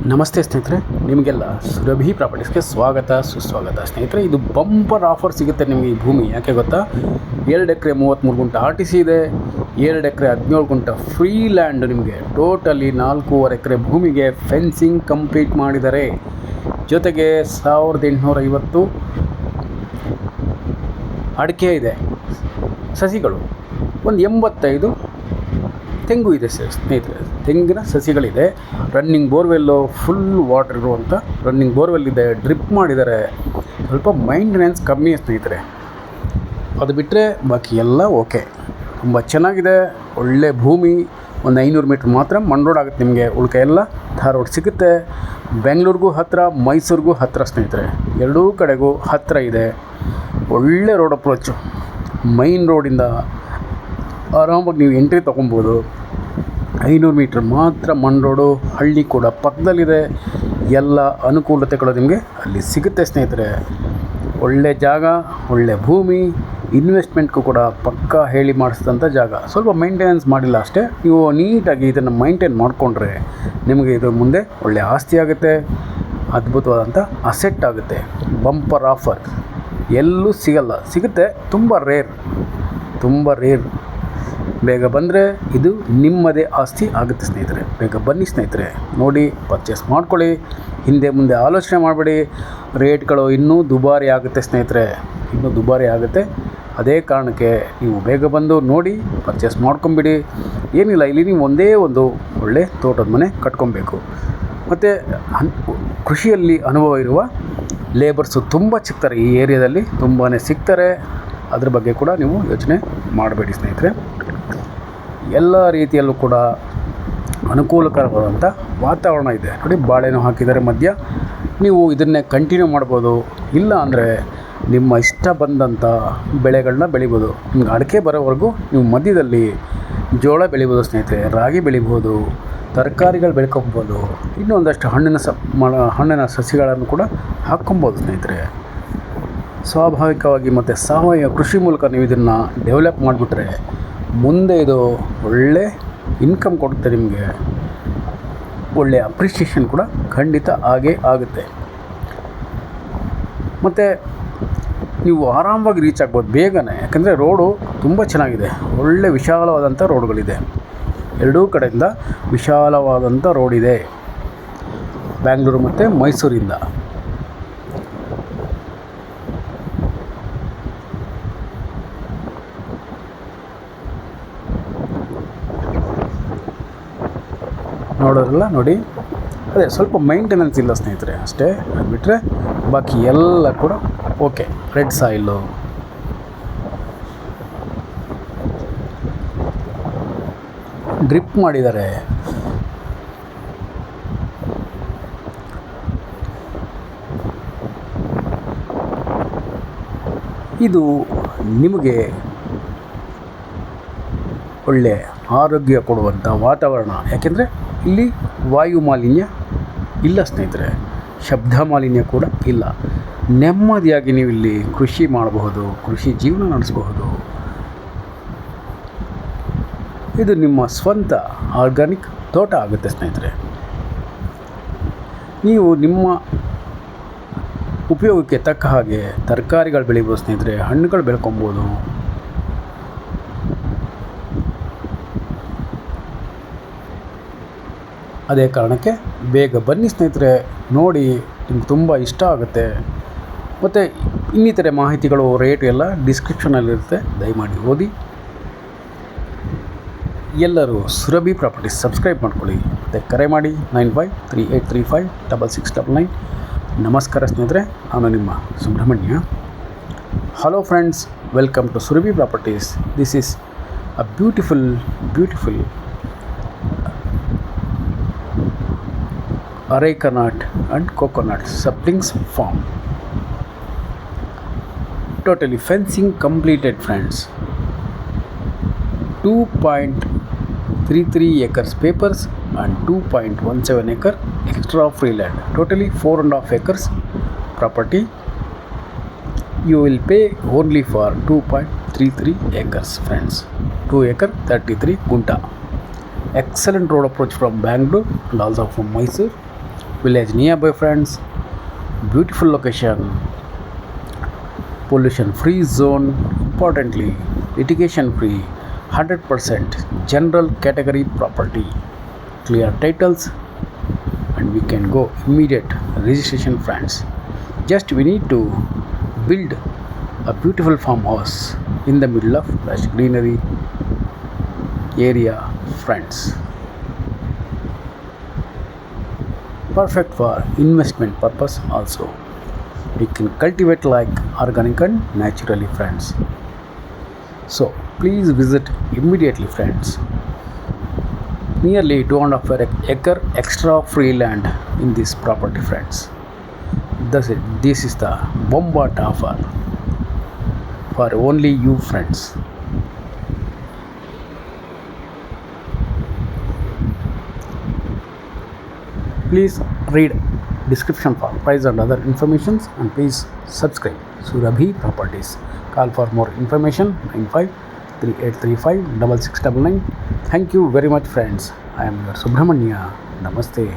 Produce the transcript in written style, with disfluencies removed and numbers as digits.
ನಮಸ್ತೆ ಸ್ನೇಹಿತರೆ, ನಿಮಗೆಲ್ಲ ಸುರಭಿ ಪ್ರಾಪರ್ಟೀಸ್ಗೆ ಸ್ವಾಗತ ಸುಸ್ವಾಗತ. ಸ್ನೇಹಿತರೆ, ಇದು ಬಂಪರ್ ಆಫರ್ ಸಿಗುತ್ತೆ ನಿಮಗೆ. ಈ ಭೂಮಿ ಯಾಕೆ ಗೊತ್ತಾ? 2 ಎಕರೆ 33 ಗುಂಟ RTC ಇದೆ, 2 ಎಕರೆ 17 ಗುಂಟ ಫ್ರೀ ಲ್ಯಾಂಡ್. ನಿಮಗೆ ಟೋಟಲಿ 4.5 ಎಕರೆ ಭೂಮಿಗೆ ಫೆನ್ಸಿಂಗ್ ಕಂಪ್ಲೀಟ್ ಮಾಡಿದ್ದಾರೆ. ಜೊತೆಗೆ 1850 ಅಡಿಕೆ ಇದೆ, ಸಸಿಗಳು ಒಂದು 85 ತೆಂಗು ಇದೆ ಸ್ನೇಹಿತರೆ. ತೆಂಗಿನ ಸಸಿಗಳಿದೆ. ರನ್ನಿಂಗ್ ಬೋರ್ವೆಲ್ಲು, ಫುಲ್ ವಾಟರ್ ಇರುವಂಥ ರನ್ನಿಂಗ್ ಬೋರ್ವೆಲ್ ಇದೆ. ಡ್ರಿಪ್ ಮಾಡಿದ್ದಾರೆ. ಸ್ವಲ್ಪ ಮೈಂಟೆನೆನ್ಸ್ ಕಮ್ಮಿ ಸ್ನೇಹಿತರೆ. ಅದು ಬಿಟ್ಟರೆ ಬಾಕಿ ಎಲ್ಲ ಓಕೆ. ತುಂಬ ಚೆನ್ನಾಗಿದೆ. ಒಳ್ಳೆ ಭೂಮಿ. ಒಂದು 500 ಮೀಟ್ರ್ ಮಾತ್ರ ಮಣ್ ರೋಡ್ ಆಗುತ್ತೆ ನಿಮಗೆ. ಉಳ್ಕ ಎಲ್ಲ ಥಾರ್ ರೋಡ್ ಸಿಗುತ್ತೆ. ಬೆಂಗಳೂರಿಗೂ ಹತ್ತಿರ, ಮೈಸೂರಿಗೂ ಹತ್ತಿರ ಸ್ನೇಹಿತರೆ. ಎರಡೂ ಕಡೆಗೂ ಹತ್ತಿರ ಇದೆ. ಒಳ್ಳೆ ರೋಡ್ ಅಪ್ರೋಚು. ಮೈನ್ ರೋಡಿಂದ ಆರಾಮಾಗಿ ನೀವು ಎಂಟ್ರಿ ತೊಗೊಬೋದು. 500 ಮೀಟ್ರ್ ಮಾತ್ರ ಮಣ್ ರೋಡು. ಹಳ್ಳಿ ಕೂಡ ಪಕ್ಕದಲ್ಲಿದೆ. ಎಲ್ಲ ಅನುಕೂಲತೆಗಳು ನಿಮಗೆ ಅಲ್ಲಿ ಸಿಗುತ್ತೆ ಸ್ನೇಹಿತರೆ. ಒಳ್ಳೆ ಜಾಗ, ಒಳ್ಳೆ ಭೂಮಿ. ಇನ್ವೆಸ್ಟ್ಮೆಂಟ್ಗೂ ಕೂಡ ಪಕ್ಕಾ ಹೇಳಿ ಮಾಡಿಸಿದಂಥ ಜಾಗ. ಸ್ವಲ್ಪ ಮೇಂಟೆನೆನ್ಸ್ ಮಾಡಿಲ್ಲ ಅಷ್ಟೇ. ನೀವು ನೀಟಾಗಿ ಇದನ್ನು ಮೈಂಟೈನ್ ಮಾಡಿಕೊಂಡ್ರೆ ನಿಮಗೆ ಇದು ಮುಂದೆ ಒಳ್ಳೆ ಆಸ್ತಿ ಆಗುತ್ತೆ. ಅದ್ಭುತವಾದಂಥ ಅಸೆಟ್ ಆಗುತ್ತೆ. ಬಂಪರ್ ಆಫರ್ ಎಲ್ಲೂ ಸಿಗಲ್ಲ. ಸಿಗುತ್ತೆ, ತುಂಬ ರೇರ್. ಬೇಗ ಬಂದರೆ ಇದು ನಿಮ್ಮದೇ ಆಸ್ತಿ ಆಗುತ್ತೆ ಸ್ನೇಹಿತರೆ. ಬೇಗ ಬನ್ನಿ ಸ್ನೇಹಿತರೆ, ನೋಡಿ ಪರ್ಚೇಸ್ ಮಾಡ್ಕೊಳ್ಳಿ. ಹಿಂದೆ ಮುಂದೆ ಆಲೋಚನೆ ಮಾಡಬೇಡಿ. ರೇಟ್ಗಳು ಇನ್ನೂ ದುಬಾರಿ ಆಗುತ್ತೆ ಸ್ನೇಹಿತರೆ, ಇನ್ನೂ ದುಬಾರಿ ಆಗುತ್ತೆ. ಅದೇ ಕಾರಣಕ್ಕೆ ನೀವು ಬೇಗ ಬಂದು ನೋಡಿ ಪರ್ಚೇಸ್ ಮಾಡ್ಕೊಂಬಿಡಿ. ಏನಿಲ್ಲ, ಇಲ್ಲಿ ನೀವು ಒಂದೇ ಒಂದು ಒಳ್ಳೆ ತೋಟದ ಮನೆ ಕಟ್ಕೊಬೇಕು. ಮತ್ತು ಕೃಷಿಯಲ್ಲಿ ಅನುಭವ ಇರುವ ಲೇಬರ್ಸು ತುಂಬ ಸಿಗ್ತಾರೆ ಈ ಏರಿಯಾದಲ್ಲಿ, ತುಂಬಾ ಸಿಗ್ತಾರೆ. ಅದ್ರ ಬಗ್ಗೆ ಕೂಡ ನೀವು ಯೋಚನೆ ಮಾಡಬೇಡಿ ಸ್ನೇಹಿತರೆ. ಎಲ್ಲ ರೀತಿಯಲ್ಲೂ ಕೂಡ ಅನುಕೂಲಕರವಾದಂಥ ವಾತಾವರಣ ಇದೆ. ನೋಡಿ, ಬಾಳೆನೂ ಹಾಕಿದ್ದಾರೆ ಮಧ್ಯ. ನೀವು ಇದನ್ನೇ ಕಂಟಿನ್ಯೂ ಮಾಡ್ಬೋದು. ಇಲ್ಲ ಅಂದರೆ ನಿಮ್ಮ ಇಷ್ಟ ಬಂದಂಥ ಬೆಳೆಗಳನ್ನ ಬೆಳಿಬೋದು. ನಿಮ್ಗೆ ಅಡಿಕೆ ಬರೋವರೆಗೂ ನೀವು ಮಧ್ಯದಲ್ಲಿ ಜೋಳ ಬೆಳಿಬೋದು ಸ್ನೇಹಿತರೆ, ರಾಗಿ ಬೆಳಿಬೋದು, ತರಕಾರಿಗಳು ಬೆಳ್ಕೊಬೋದು. ಇನ್ನೂ ಒಂದಷ್ಟು ಹಣ್ಣಿನ ಸಸಿಗಳನ್ನು ಕೂಡ ಹಾಕ್ಕೊಬೋದು ಸ್ನೇಹಿತರೆ. ಸ್ವಾಭಾವಿಕವಾಗಿ ಮತ್ತು ಸಾವಯವ ಕೃಷಿ ಮೂಲಕ ನೀವು ಇದನ್ನು ಡೆವಲಪ್ ಮಾಡಿಬಿಟ್ರೆ ಮುಂದೆ ಇದು ಒಳ್ಳೆ ಇನ್ಕಮ್ ಕೊಡುತ್ತೆ ನಿಮಗೆ. ಒಳ್ಳೆಯ ಅಪ್ರಿಷಿಯೇಷನ್ ಕೂಡ ಖಂಡಿತ ಆಗುತ್ತೆ. ಮತ್ತು ನೀವು ಆರಾಮವಾಗಿ ರೀಚ್ ಆಗ್ಬೋದು ಬೇಗನೆ. ಯಾಕಂದರೆ ರೋಡು ತುಂಬ ಚೆನ್ನಾಗಿದೆ. ಒಳ್ಳೆ ವಿಶಾಲವಾದಂಥ ರೋಡ್ಗಳಿದೆ. ಎರಡೂ ಕಡೆಯಿಂದ ವಿಶಾಲವಾದಂಥ ರೋಡಿದೆ, ಬ್ಯಾಂಗ್ಳೂರು ಮತ್ತು ಮೈಸೂರಿಂದ. ನೋಡೋರಲ್ಲ, ನೋಡಿ, ಅದೇ ಸ್ವಲ್ಪ ಮೈಂಟೆನೆನ್ಸ್ ಇಲ್ಲ ಸ್ನೇಹಿತರೆ ಅಷ್ಟೇ. ಅದು ಬಿಟ್ಟರೆ ಬಾಕಿ ಎಲ್ಲ ಕೂಡ ಓಕೆ. ರೆಡ್ ಸಾಯಿಲು, ಡ್ರಿಪ್ ಮಾಡಿದ್ದಾರೆ. ಇದು ನಿಮಗೆ ಒಳ್ಳೆ ಆರೋಗ್ಯ ಕೊಡುವಂಥ ವಾತಾವರಣ. ಯಾಕೆಂದರೆ ಇಲ್ಲಿ ವಾಯು ಮಾಲಿನ್ಯ ಇಲ್ಲ ಸ್ನೇಹಿತರೆ, ಶಬ್ದ ಮಾಲಿನ್ಯ ಕೂಡ ಇಲ್ಲ. ನೆಮ್ಮದಿಯಾಗಿ ನೀವು ಇಲ್ಲಿ ಕೃಷಿ ಮಾಡಬಹುದು, ಕೃಷಿ ಜೀವನ ನಡೆಸಬಹುದು. ಇದು ನಿಮ್ಮ ಸ್ವಂತ ಆರ್ಗಾನಿಕ್ ತೋಟ ಆಗುತ್ತೆ ಸ್ನೇಹಿತರೆ. ನೀವು ನಿಮ್ಮ ಉಪಯೋಗಕ್ಕೆ ತಕ್ಕ ಹಾಗೆ ತರಕಾರಿಗಳು ಬೆಳಿಬೋದು ಸ್ನೇಹಿತರೆ, ಹಣ್ಣುಗಳು ಬೆಳ್ಕೊಬೋದು. ಅದೇ ಕಾರಣಕ್ಕೆ ಬೇಗ ಬನ್ನಿ ಸ್ನೇಹಿತರೆ, ನೋಡಿ, ನಿಮ್ಗೆ ತುಂಬ ಇಷ್ಟ ಆಗುತ್ತೆ. ಮತ್ತು ಇನ್ನಿತರೆ ಮಾಹಿತಿಗಳು, ರೇಟ್ ಎಲ್ಲ ಡಿಸ್ಕ್ರಿಪ್ಷನಲ್ಲಿರುತ್ತೆ, ದಯಮಾಡಿ ಓದಿ. ಎಲ್ಲರೂ ಸುರಭಿ ಪ್ರಾಪರ್ಟೀಸ್ ಸಬ್ಸ್ಕ್ರೈಬ್ ಮಾಡ್ಕೊಳ್ಳಿ. ಮತ್ತು ಕರೆ ಮಾಡಿ 9538356699. ನಮಸ್ಕಾರ ಸ್ನೇಹಿತರೆ, ನಾನು ನಿಮ್ಮ Subrahmanya. Hello friends, welcome to Surabhi Properties. This is a beautiful areca nut and coconut saplings farm. Totally fencing completed friends. 2.33 acres papers and 2.17 acre extra free land. Totally 4.5 acres property. You will pay only for 2.33 acres friends. 2 acre 33 gunta. Excellent road approach from Bangalore and also from Mysore. village nearby friends, beautiful location, pollution free zone, importantly litigation free, 100% general category property, clear titles, and we can go immediate registration friends. Just we need to build a beautiful farmhouse in the middle of lush greenery area friends, perfect for investment purpose also. We can cultivate like organic and naturally friends. So please visit immediately friends. Nearly 2.5 acre extra free land in this property friends. This is the bombard offer for only you friends. Please read description for price and other informations, and please subscribe Surabhi Properties. Call for more information 953835 6699. Thank you very much friends. I am your Subramanya. Namaste.